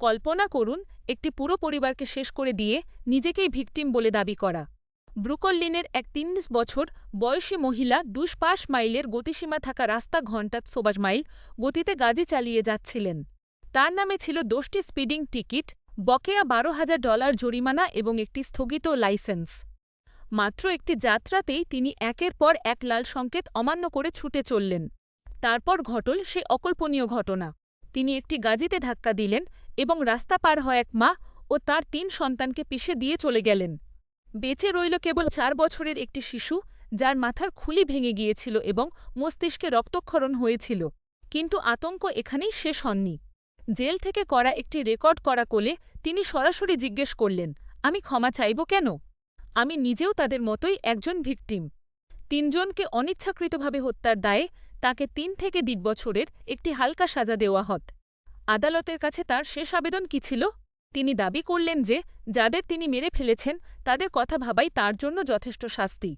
কল্পনা করুন একটি পুরো পরিবারকে শেষ করে দিয়ে নিজেকেই ভিকটিম বলে দাবি করা। ব্রুকলিনের এক ৩০ বছর বয়সী মহিলা ২৫ মাইলের গতিসীমা থাকা রাস্তা ঘন্টায় ১০০ মাইল গতিতে গাড়ি চালিয়ে যাচ্ছিলেন। তার নামে ছিল ১০টি স্পিডিং টিকিট, বকেয়া $১২,০০০ জরিমানা এবং একটি স্থগিত লাইসেন্স। মাত্র একটি যাত্রাতেই তিনি একের পর এক লাল সংকেত অমান্য করে ছুটে চললেন। তারপর ঘটল সে অকল্পনীয় ঘটনা। তিনি একটি গাড়িতে ধাক্কা দিলেন এবং রাস্তা পার হওয়া এক মা ও তার ৩ সন্তানকে পিষে দিয়ে চলে গেলেন। বেঁচে রইল কেবল ৪ বছরের একটি শিশু, যার মাথার খুলি ভেঙে গিয়েছিল এবং মস্তিষ্কে রক্তক্ষরণ হয়েছিল। কিন্তু আতঙ্ক এখানেই শেষ হননি। জেল থেকে করা একটি রেকর্ড করা কোলে তিনি সরাসরি জিজ্ঞেস করলেন, আমি ক্ষমা চাইব কেন? আমি নিজেও তাদের মতোই একজন ভিকটিম। ৩ জনকে অনিচ্ছাকৃতভাবে হত্যার দায়ে তাঁকে ৩ থেকে ১.৫ বছরের একটি হালকা সাজা দেওয়া হত। আদালতের কাছে তার শেষ আবেদন কী ছিল? তিনি দাবি করলেন যে যাদের তিনি মেরে ফেলেছেন তাদের কথা ভাবাই তাঁর জন্য যথেষ্ট শাস্তি।